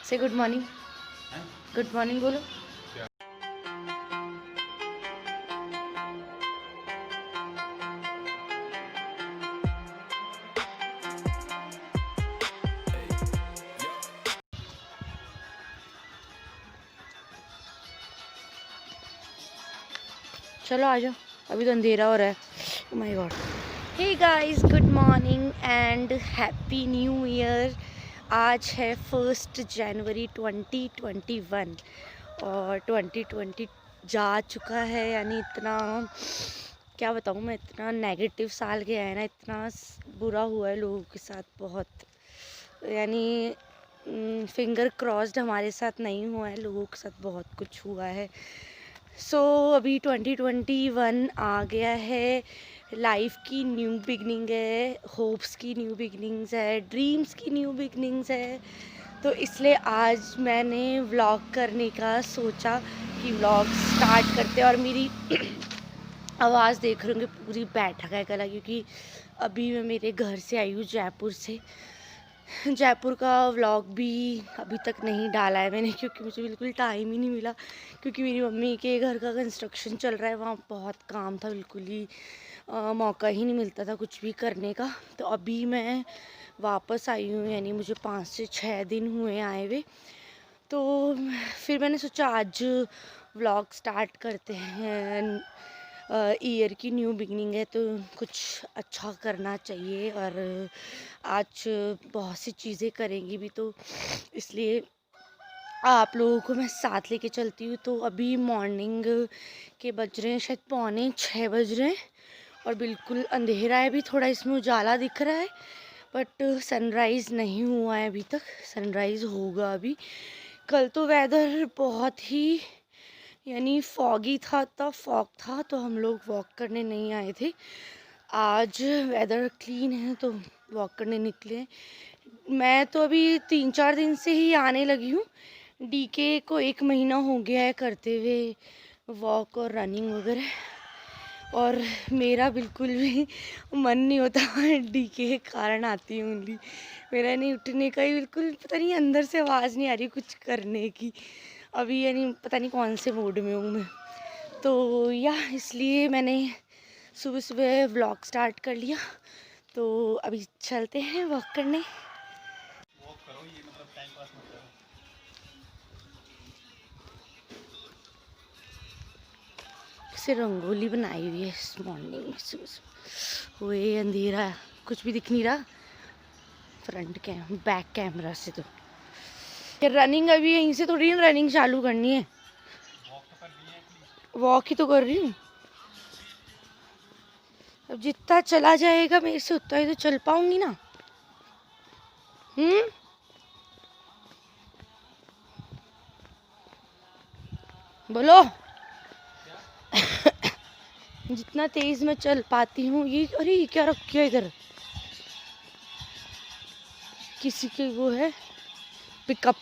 से good morning. Good morning बोलो। चलो आ जाओ, अभी तो अंधेरा हो रहा है। Oh my God. Hey guys, good morning and happy new year. आज है 1 जनवरी 2021 और 2020 जा चुका है। यानी इतना क्या बताऊँ मैं, इतना नेगेटिव साल गया है ना, इतना बुरा हुआ है लोगों के साथ बहुत। यानी फिंगर क्रॉस्ड हमारे साथ नहीं हुआ है, लोगों के साथ बहुत कुछ हुआ है। अभी 2021 आ गया है। लाइफ की न्यू बिगनिंग है, होप्स की न्यू बिगनिंग्स है, ड्रीम्स की न्यू बिगनिंग्स है। तो इसलिए आज मैंने व्लॉग करने का सोचा कि व्लॉग स्टार्ट करते हैं। और मेरी आवाज़ देख रहे होंगे पूरी बैठक है गला, क्योंकि अभी मैं मेरे घर से आई हूँ जयपुर से। जयपुर का व्लॉग भी अभी तक नहीं डाला है मैंने, क्योंकि मुझे बिल्कुल टाइम ही नहीं मिला। क्योंकि मेरी मम्मी के घर का कंस्ट्रक्शन चल रहा है, वहाँ बहुत काम था, बिल्कुल ही मौका ही नहीं मिलता था कुछ भी करने का। तो अभी मैं वापस आई हूँ, यानी मुझे 5 से 6 दिन हुए आए हुए। तो फिर मैंने सोचा आज व्लॉग स्टार्ट करते हैं। ईयर की न्यू बिगनिंग है तो कुछ अच्छा करना चाहिए, और आज बहुत सी चीज़ें करेंगी भी, तो इसलिए आप लोगों को मैं साथ लेके चलती हूँ। तो अभी मॉर्निंग के बज रहे हैं शायद 5:45 बज रहे हैं, और बिल्कुल अंधेरा है। अभी थोड़ा इसमें उजाला दिख रहा है, बट सनराइज़ नहीं हुआ है अभी तक। सनराइज़ होगा अभी। कल तो वेदर बहुत ही यानी फॉगी था, तब फॉग था तो हम लोग वॉक करने नहीं आए थे। आज वेदर क्लीन है तो वॉक करने निकले। मैं तो अभी 3-4 दिन से ही आने लगी हूँ। डीके को 1 महीना हो गया है करते हुए वॉक और रनिंग वगैरह, और मेरा बिल्कुल भी मन नहीं होता। डीके के कारण आती हूँ ओनली। मेरा नहीं उठने का ही बिल्कुल, पता नहीं अंदर से आवाज़ नहीं आ रही कुछ करने की। अभी यानी पता नहीं कौन से मूड में हूँ मैं। तो इसलिए मैंने सुबह सुबह व्लॉग स्टार्ट कर लिया। तो अभी चलते हैं वॉक करने। से रंगोली बनाई हुई है इस मॉर्निंग में सुबह सुबह। ओए अंधेरा है, कुछ भी दिख नहीं रहा बैक कैमरा से। तो रनिंग अभी यहीं से थोड़ी रनिंग चालू करनी है, वॉक ही तो कर रही हूँ। अब जितना चला जाएगा मेरे से उतना ही तो चल पाऊंगी ना। बोलो। जितना तेज मैं चल पाती हूँ। ये अरे ये क्या रख किया इधर, किसी के वो है पिकअप।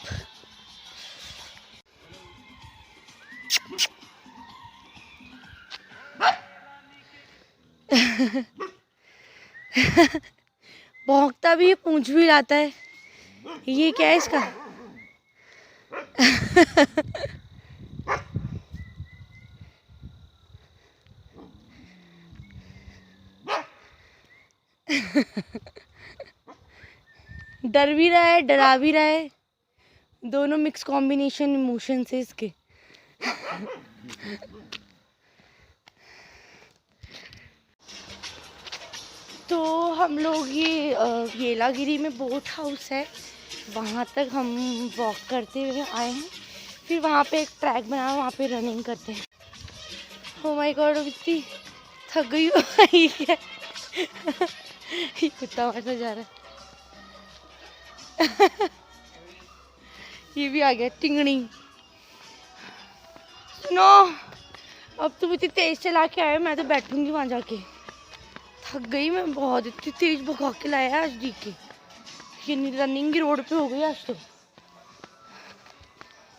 भौंकता भी है, पूंछ भी लाता है। ये क्या है इसका? डर भी रहा है, डरा भी रहा है। दोनों मिक्स कॉम्बिनेशन इमोशन है इसके। तो हम लोग ये येलागिरी में बोट हाउस है, वहाँ तक हम वॉक करते हुए आए हैं। फिर वहाँ पे एक ट्रैक बना, वहाँ पे रनिंग करते हैं। ओ माय गॉड, इतनी थक गई हूँ। ये कुत्ता मारना जा रहा है। ये भी आ गया टिंगड़ी। सुनो, अब तुम इतनी तेज चला के आए, मैं तो बैठूंगी वहाँ जाके। थक गई मैं बहुत, इतनी तेज भगा के लाया आज डीके। ये रनिंग की रोड पे हो गई आज तो।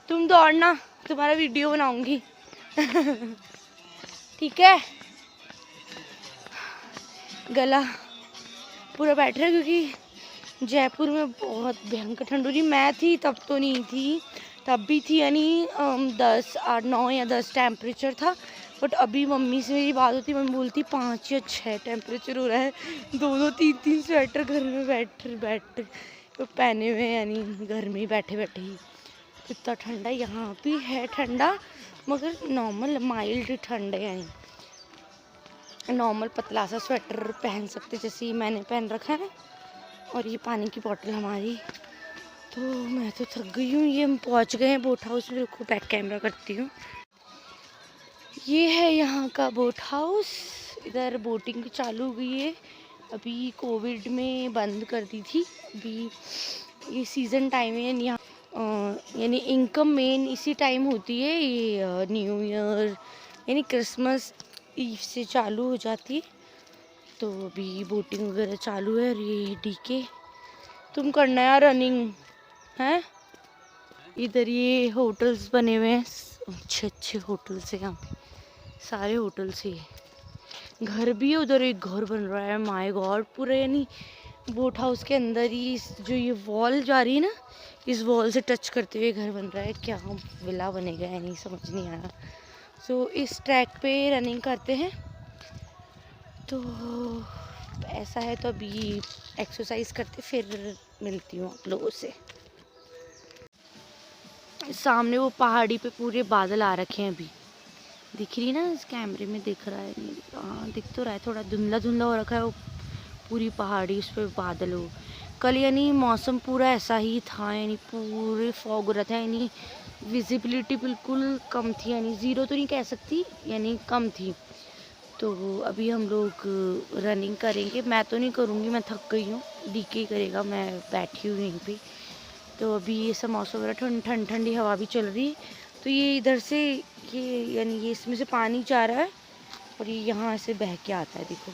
तुम दौड़ना, तुम्हारा वीडियो बनाऊंगी। ठीक है। गला पूरा बैठ रहा है क्योंकि जयपुर में बहुत भयंकर ठंड हो रही। मैं थी तब तो नहीं थी, तब भी थी यानी 10 8 9 या 10 टेम्परेचर था। बट अभी मम्मी से मेरी बात होती, मम्मी बोलती 5 या 6 टेम्परेचर हो रहा है। 2 3 3 स्वेटर घर में बैठ बैठ तो पहने हुए, यानी घर में ही बैठे बैठे ही इतना ठंडा। यहाँ भी है ठंडा मगर नॉर्मल माइल्ड ठंड है, यानी नॉर्मल पतला सा स्वेटर पहन सकते जैसे मैंने पहन रखा है। और ये पानी की बोतल हमारी। तो मैं तो थक गई हूँ। ये हम पहुँच गए हैं बोट हाउस में। रुको बैक कैमरा करती हूँ। ये है यहाँ का बोट हाउस। इधर बोटिंग चालू हो गई है। अभी कोविड में बंद कर दी थी। अभी ये सीज़न टाइम है यहाँ, यानी इनकम मेन इसी टाइम होती है। ये न्यू ईयर यानी क्रिसमस ईव से चालू हो जाती है। तो अभी बोटिंग वगैरह चालू है। और ये डीके तुम करना है रनिंग है। इधर ये होटल्स बने हुए हैं, अच्छे अच्छे होटल्स है यहाँ पे, सारे होटल्स ही है। घर भी है, उधर एक घर बन रहा है। माय गॉड, पूरे यानी बोट हाउस के अंदर ही जो ये वॉल जा रही है ना, इस वॉल से टच करते हुए घर बन रहा है। क्या विला बनेगा है, नहीं समझ नहीं आया। सो इस ट्रैक पे रनिंग करते हैं। तो ऐसा है। तो अभी एक्सरसाइज करते फिर मिलती हूँ आप लोगों से। सामने वो पहाड़ी पे पूरे बादल आ रखे हैं। अभी दिख रही ना, इस कैमरे में दिख रहा है नहीं? हाँ दिख तो रहा है, थोड़ा धुंधला धुंधला हो रखा है। वो पूरी पहाड़ी, उस पर बादल हो। कल यानी मौसम पूरा ऐसा ही था, यानी पूरे फॉग हो रहा था, यानी विजिबिलिटी बिल्कुल कम थी, यानी ज़ीरो तो नहीं कह सकती, यानी कम थी। तो अभी हम लोग रनिंग करेंगे। मैं तो नहीं करूँगी, मैं थक गई हूँ। डीके ही करेगा, मैं बैठी हूँ यहीं पे। तो अभी ये सब मौसम वगैरह ठंडी हवा भी चल रही है। तो ये इधर से ये यानी ये इसमें से पानी जा रहा है और ये यहाँ से बह के आता है, देखो।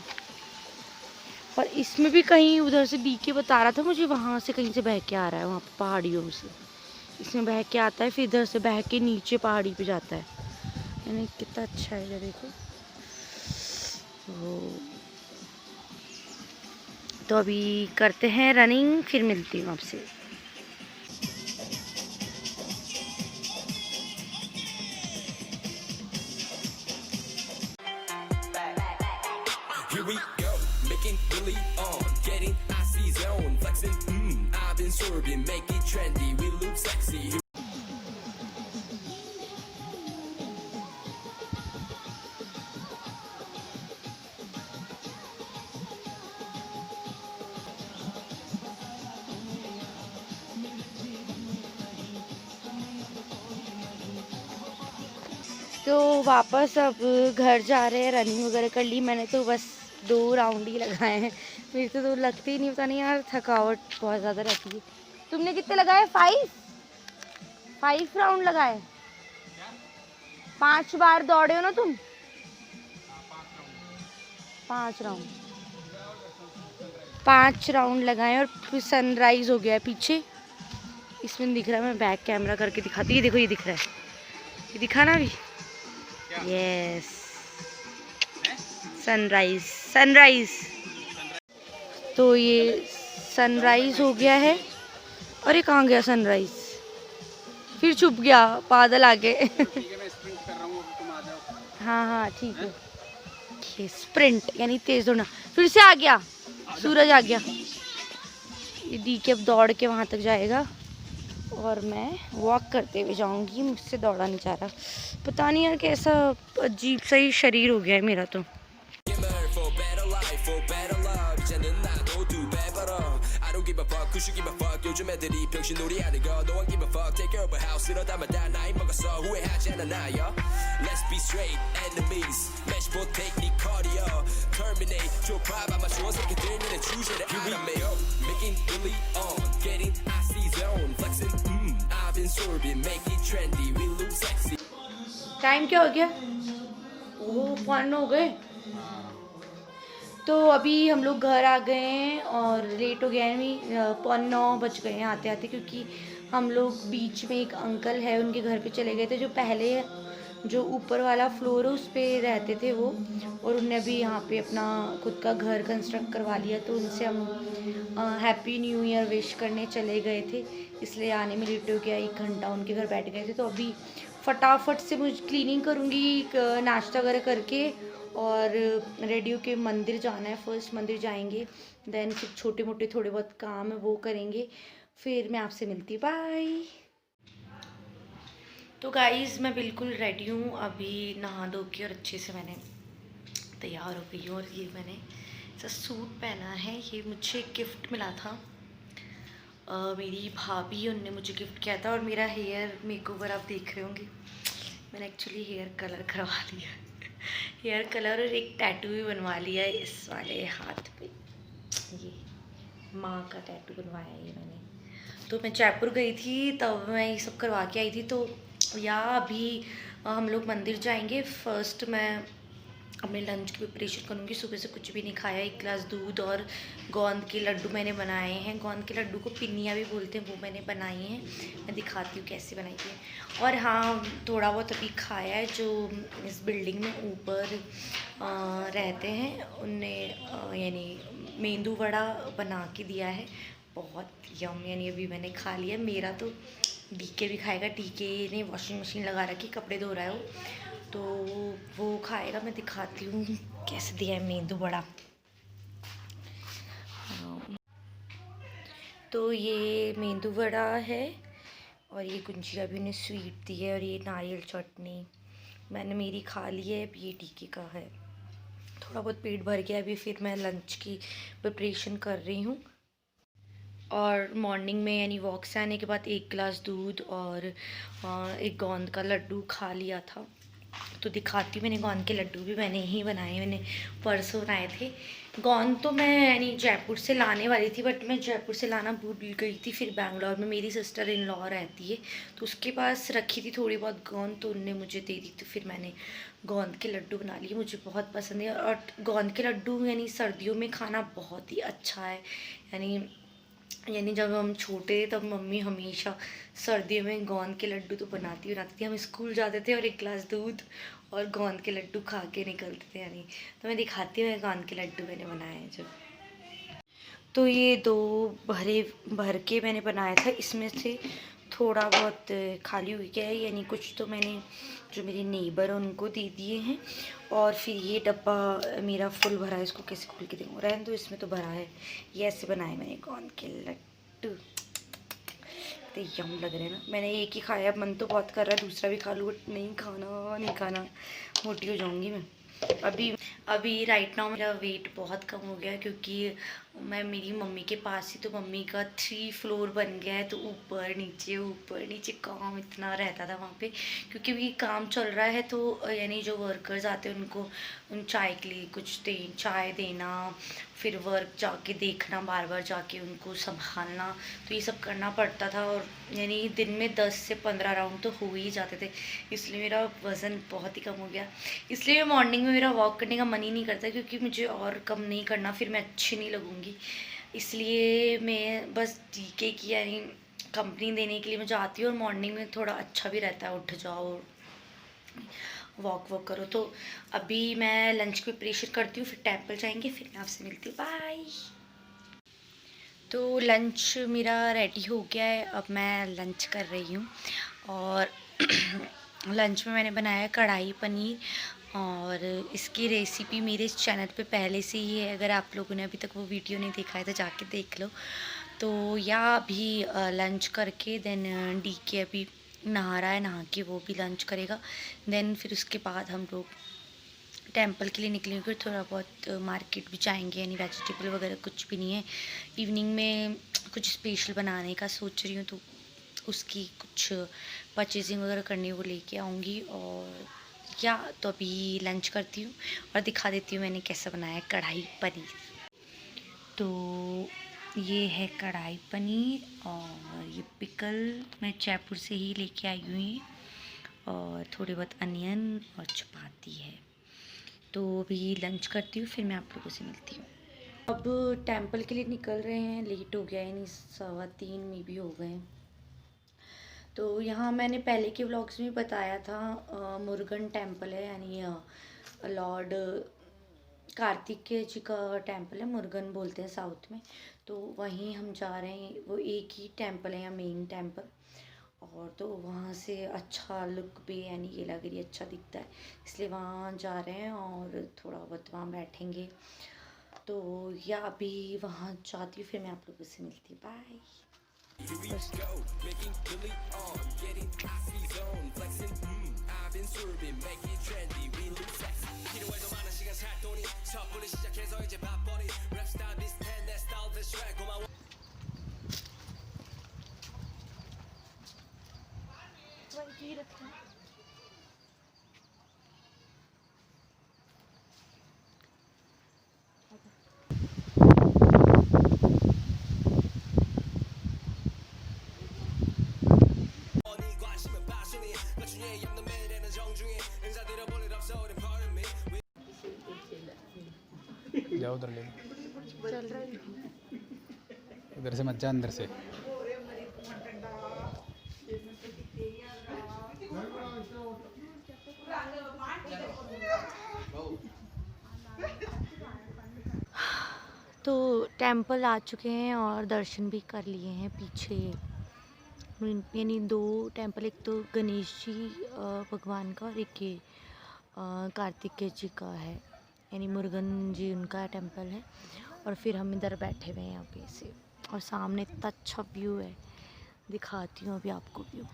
और इसमें भी कहीं उधर से डीके बता रहा था मुझे, वहाँ से कहीं से बह के आ रहा है, वहाँ पर पहाड़ियों से इसमें बह के आता है, फिर इधर से बह के नीचे पहाड़ी पे जाता है। यानी कितना अच्छा है, देखो। तो अभी करते हैं रनिंग, फिर मिलती हूँ आपसे। Here we go, making Billy on, getting icy zone, flexing, I've been swerving, make it trendy, we look sexy. तो वापस अब घर जा रहे हैं। रनिंग वगैरह कर ली मैंने, तो बस 2 राउंड ही लगाए हैं। मेरे तो लगते ही नहीं, पता नहीं यार, थकावट बहुत ज़्यादा रहती है। तुमने कितने लगाए? 5 राउंड लगाए। 5 बार दौड़े हो ना तुम? 5 राउंड लगाए और फिर सनराइज हो गया है पीछे। इसमें दिख रहा है, मैं बैक कैमरा करके दिखाती हूँ। ये देखो, ये दिख रहा है, ये दिखा ना अभी। Yes, sunrise. तो ये सनराइज हो गया है। अरे कहाँ गया सनराइज? फिर छुप गया, बादल आ गए। हाँ ठीक है। ये स्प्रिंट यानी तेज दौड़ना। फिर से आ गया, सूरज आ गया। ये डीके अब दौड़ के वहाँ तक जाएगा और मैं वॉक करते हुए जाऊंगी। मुझसे दौड़ा नहीं जा रहा, पता नहीं यार कैसा अजीब सा ही शरीर हो गया है मेरा तो। टाइम क्या हो गया? ओह 1 हो गए। तो अभी हम लोग घर आ गए हैं और लेट हो गया है। 9:15 बज गए हैं आते आते, क्योंकि हम लोग बीच में एक अंकल है उनके घर पे चले गए थे जो पहले जो ऊपर वाला फ्लोर है उस पे रहते थे वो, और उनने भी यहाँ पे अपना खुद का घर कंस्ट्रक्ट करवा लिया, तो उनसे हम हैप्पी न्यू ईयर विश करने चले गए थे, इसलिए आने में लेट हो गया, 1 घंटा उनके घर बैठ गए थे। तो अभी फटाफट से मुझे क्लीनिंग करूँगी, नाश्ता वगैरह करके, और रेडी होके मंदिर जाना है। फर्स्ट मंदिर जाएंगे, देन फिर छोटे मोटे थोड़े बहुत काम है वो करेंगे, फिर मैं आपसे मिलती, बाय। तो गाइज़ मैं बिल्कुल रेडी हूँ, अभी नहा धो के और अच्छे से मैंने तैयार हो गई हूँ, और ये मैंने ऐसा सूट पहना है, ये मुझे गिफ्ट मिला था, मेरी भाभी उनने मुझे गिफ्ट किया था। और मेरा हेयर मेकओवर आप देख रहे होंगे, मैंने एक्चुअली हेयर कलर करवा लिया हेयर कलर, और एक टैटू भी बनवा लिया है इस वाले हाथ पे, ये माँ का टैटू बनवाया है ये मैंने। तो मैं जयपुर गई थी तब मैं ये सब करवा के आई थी। तो या अभी हम लोग मंदिर जाएंगे। फर्स्ट मैं अपने लंच की प्रिपरेशन करूँगी। सुबह से कुछ भी नहीं खाया, 1 गिलास दूध और गोंद के लड्डू मैंने बनाए हैं। गोंद के लड्डू को पिन्नियाँ भी बोलते हैं, वो मैंने बनाई हैं, मैं दिखाती हूँ कैसे बनाई थी। और हाँ, थोड़ा बहुत अभी खाया है, जो इस बिल्डिंग में ऊपर रहते हैं उनने यानी मेंदू वड़ा बना के दिया है, बहुत यम, यानी अभी मैंने खा लिया। मेरा तो डीके भी खाएगा, डीके ने वॉशिंग मशीन लगा रखी, कपड़े धो रहा है वो, तो वो खाएगा। मैं दिखाती हूँ कैसे दिया है मेंदू वड़ा। तो ये मेंदू वड़ा है, और ये गुंजिया भी उन्हें स्वीट दी है, और ये नारियल चटनी मैंने मेरी खा ली है, अब ये टीके का है। थोड़ा बहुत पेट भर गया, अभी फिर मैं लंच की प्रिपरेशन कर रही हूँ। और मॉर्निंग में यानी वॉक से आने के बाद 1 गिलास दूध और एक गोंद का लड्डू खा लिया था। तो दिखाती हूँ, मैंने गोंद के लड्डू भी मैंने ही बनाए, मैंने परसों बनाए थे। गोंद तो मैं यानी जयपुर से लाने वाली थी, बट मैं जयपुर से लाना भूल गई थी। फिर बैंगलोर में मेरी सिस्टर इन लॉ रहती है, तो उसके पास रखी थी थोड़ी बहुत गोंद, तो उनने मुझे दे दी, तो फिर मैंने गोंद के लड्डू बना लिए। मुझे बहुत पसंद है, और गोंद के लड्डू यानी सर्दियों में खाना बहुत ही अच्छा है। यानी जब हम छोटे थे तब मम्मी हमेशा सर्दियों में गोंद के लड्डू तो बनाती थी। हम स्कूल जाते थे और 1 गिलास दूध और गोंद के लड्डू खा के निकलते थे यानी। तो मैं दिखाती हूँ गोंद के लड्डू मैंने बनाए हैं जो। तो ये 2 भर के मैंने बनाया था, इसमें से थोड़ा बहुत खाली हुई गया है, यानी कुछ तो मैंने जो मेरे नेबर हैं उनको दे दिए हैं, और फिर ये डब्बा मेरा फुल भरा है। इसको कैसे खोल के देखूँ, रहने दो, इसमें तो भरा है। ये ऐसे बनाए मैंने गोंद के लड्डू, तो यम लग रहे हैं ना। मैंने एक ही खाया, अब मन तो बहुत कर रहा है दूसरा भी खा लूँ, बट नहीं खाना, मोटी हो जाऊँगी मैं। अभी राइट नाउ मेरा वेट बहुत कम हो गया है, क्योंकि मैं मेरी मम्मी के पास ही, तो मम्मी का 3 फ्लोर बन गया है, तो ऊपर नीचे काम इतना रहता था वहाँ पे, क्योंकि भी काम चल रहा है। तो यानी जो वर्कर्स आते हैं उनको उन चाय के लिए कुछ चाय देना, फिर वर्क जाके देखना, बार बार जाके उनको संभालना, तो ये सब करना पड़ता था। और यानी दिन में 10 से 15 राउंड तो हो ही जाते थे, इसलिए मेरा वज़न बहुत ही कम हो गया। इसलिए मॉर्निंग में मेरा वॉक करने का मन ही नहीं करता, क्योंकि मुझे और कम नहीं करना, फिर मैं अच्छी नहीं लगूँगी। इसलिए मैं बस टीके की यानी कंपनी देने के लिए मैं जाती हूँ, और मॉर्निंग में थोड़ा अच्छा भी रहता है, उठ जाओ वॉक करो। तो अभी मैं लंच की प्रिपरेशन करती हूँ, फिर टेंपल जाएंगे, फिर मैं आपसे मिलती हूँ, बाय। तो लंच मेरा रेडी हो गया है, अब मैं लंच कर रही हूँ। और लंच में मैंने बनाया कढ़ाई पनीर, और इसकी रेसिपी मेरे इस चैनल पे पहले से ही है। अगर आप लोगों ने अभी तक वो वीडियो नहीं देखा है तो जाके देख लो। तो या अभी लंच करके देन डी के अभी नहा रहा है, नहा के वो भी लंच करेगा। देन फिर उसके बाद हम लोग टेंपल के लिए निकलेंगे, फिर थोड़ा बहुत मार्केट भी जाएंगे, यानी वेजिटेबल वगैरह कुछ भी नहीं है। इवनिंग में कुछ स्पेशल बनाने का सोच रही हूँ, तो उसकी कुछ परचेजिंग वगैरह करनी वो लेके आऊँगी। और या तो अभी लंच करती हूँ और दिखा देती हूँ मैंने कैसा बनाया है कढ़ाई पनीर। तो ये है कढ़ाई पनीर, और ये पिकल मैं जयपुर से ही लेके आई हुई, और थोड़े बहुत अनियन और चपाती है। तो अभी लंच करती हूँ, फिर मैं आप लोगों से मिलती हूँ। अब टेंपल के लिए निकल रहे हैं, लेट हो गया है, यानी 2:15 में भी हो गए हैं। तो यहाँ मैंने पहले के व्लॉग्स में बताया था, मुरुगन टेम्पल है, यानी लॉर्ड कार्तिकेय जी का टेम्पल है, मुरुगन बोलते हैं साउथ में। तो वहीं हम जा रहे हैं, वो एक ही टेम्पल है यहाँ, मेन टेम्पल। और तो वहाँ से अच्छा लुक भी यानी येलागिरी अच्छा दिखता है, इसलिए वहाँ जा रहे हैं और थोड़ा बहुत वहाँ बैठेंगे। तो या अभी वहाँ जाती हूँ, फिर मैं आप लोगों से मिलती हूँ। Bye. Here we go, making Billy on, getting icy zone, flexing, I've been swerving, make it trendy, we look sexy. 필요해도 많은 시간 살 돈이 섣불리 시작해서 이제 밥벌이 랩스타일 비슷해 내 스타일 대 swag 고마워. 네 관심은 passion이 나중에 없는 매일에는 정중히 인사 드려볼 일 없어 우린 pardon me. जाओ उधर ले लो। उधर से मत जा, अंदर से। तो टेम्पल आ चुके हैं और दर्शन भी कर लिए हैं पीछे, यानी 2 टेम्पल, एक तो गणेश जी भगवान का और एक ये कार्तिकेय जी का है, यानी मुरुगन जी उनका टेम्पल है। और फिर हम इधर बैठे हुए हैं यहाँ पे से, और सामने इतना अच्छा व्यू है, दिखाती हूँ अभी आपको view.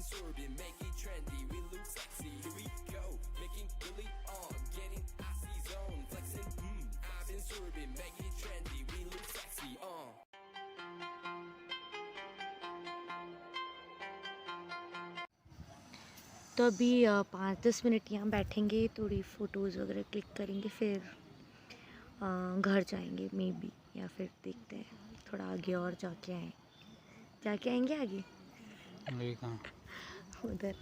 Swerving, make it trendy, we look sexy. Here we go, making Billy on, getting icy zone, flexing, I've been swerving, make it trendy, we look sexy, तो अभी 5-10 मिनट यहाँ बैठेंगे, थोड़ी फ़ोटोज़ वगैरह क्लिक करेंगे, फिर घर जाएंगे मे बी, या फिर देखते हैं थोड़ा आगे और जाके आएंगे आगे। अभी कहाँ? उधर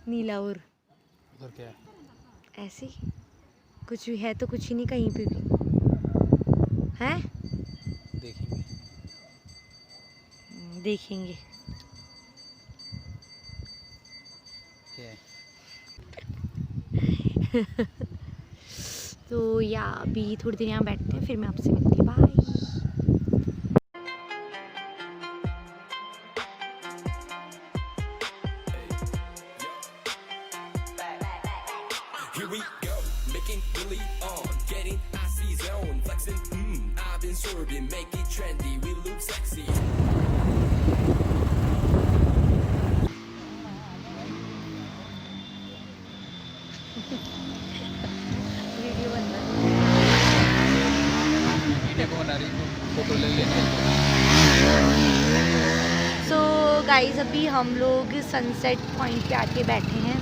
नीलाउर। उधर क्या है? ऐसे ही कुछ भी है, तो कुछ ही नहीं कहीं पे भी है। देखेंगे क्या है? तो या अभी थोड़ी देर यहाँ बैठते हैं, फिर मैं आपसे मिलती हूँ। Bye. Here we go, making Billy on, getting icy zone, flexing, I've been swerving, make it trendy, we look sexy. Video बन रहा है। वीडियो को बना रही हूँ, फोटो ले लेंगे। सो गाइस, अभी हम लोग सनसेट पॉइंट पे आके बैठे हैं।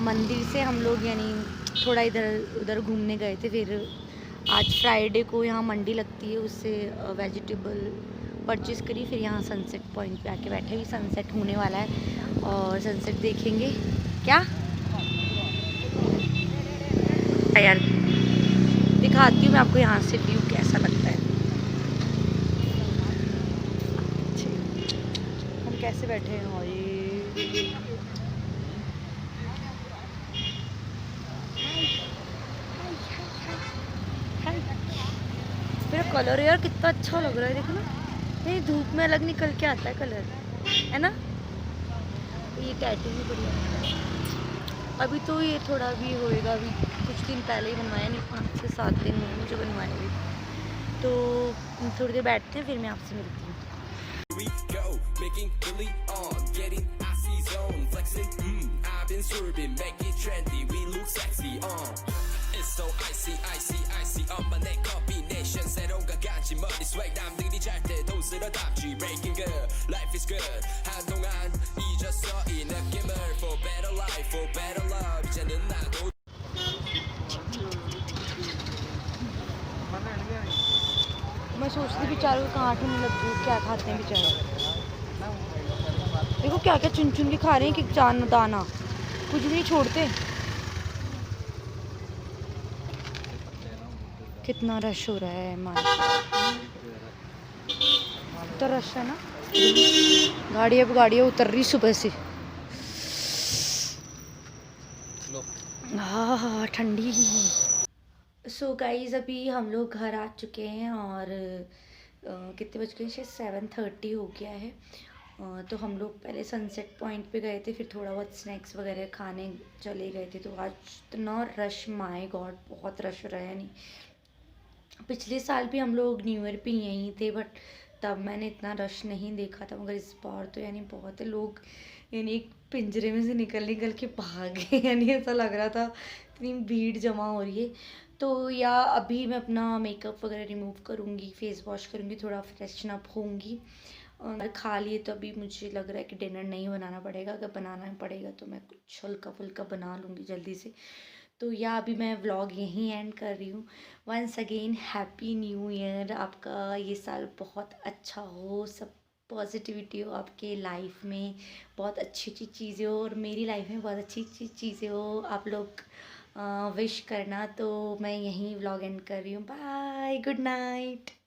मंदिर से हम लोग यानी थोड़ा इधर उधर घूमने गए थे, फिर आज फ्राइडे को यहाँ मंडी लगती है, उससे वेजिटेबल परचेस करी, फिर यहाँ सनसेट पॉइंट पे आके बैठे। भी सनसेट होने वाला है और सनसेट देखेंगे। क्या यार, दिखाती हूँ मैं आपको यहाँ से व्यू कैसा लगता है। हम कैसे बैठे हैं, और ये मेरा कलर यार कितना अच्छा लग रहा है, देखो ना, ये धूप में अलग निकल के आता है कलर, है ना। ये टैटू भी बढ़िया है। अभी तो ये थोड़ा भी होएगा, अभी कुछ दिन पहले ही बनवाया, नहीं 5 से 7 दिन हुए मुझे बनवाए हुए। तो थोड़ी देर बैठते हैं, फिर मैं आपसे मिलती हूँ। Here we go, making Billy on, getting icy zone, flexing, I've been swerving, make it trendy, we look sexy, It's so icy, icy, icy, my neck combination, 새로운 가간지 머리 swag, 남들이 잘 때도 쓸어담지, breaking good, life is good, 한동안 잊었어 이 느낌을, for better life, for better love, 이제는 나도 सोचती बेचारों को कहाँ ठंड लगती है, क्या खाते हैं बेचारे। देखो क्या क्या चुन चुन के खा रहे हैं कि जान दाना कुछ भी नहीं छोड़ते। कितना रश हो रहा है मार्केट, तो रश है ना, गाड़ियाँ उतर रही सुबह से। हाँ ठंडी। सो गाइज अभी हम लोग घर आ चुके हैं और कितने बज गए, शायद 7:30 हो गया है। तो हम लोग पहले सनसेट पॉइंट पे गए थे, फिर थोड़ा बहुत स्नैक्स वगैरह खाने चले गए थे। तो आज इतना रश, माय गॉड बहुत रश रहा है। नहीं, पिछले साल भी हम लोग न्यू ईयर पे यहीं थे, बट तब मैंने इतना रश नहीं देखा था। मगर इस बार तो यानी बहुत है लोग, यानी एक पिंजरे में से निकल के भागे यानी ऐसा लग रहा था, इतनी भीड़ जमा हो रही है। तो या अभी मैं अपना मेकअप वगैरह रिमूव करूँगी, फेस वॉश करूँगी, थोड़ा फ्रेशन अप होंगी और खा लिए। तो अभी मुझे लग रहा है कि डिनर नहीं बनाना पड़ेगा, अगर बनाना पड़ेगा तो मैं कुछ हल्का फुल्का बना लूँगी जल्दी से। तो या अभी मैं व्लॉग यहीं एंड कर रही हूँ। Once again happy new year. आपका ये साल बहुत अच्छा हो, सब पॉजिटिविटी हो आपके लाइफ में, बहुत अच्छी अच्छी चीज़ें हो और मेरी लाइफ में बहुत अच्छी अच्छी चीज़ें हो। आप लोग विश करना। तो मैं यहीं व्लॉग एंड कर रही हूँ। Bye, good night.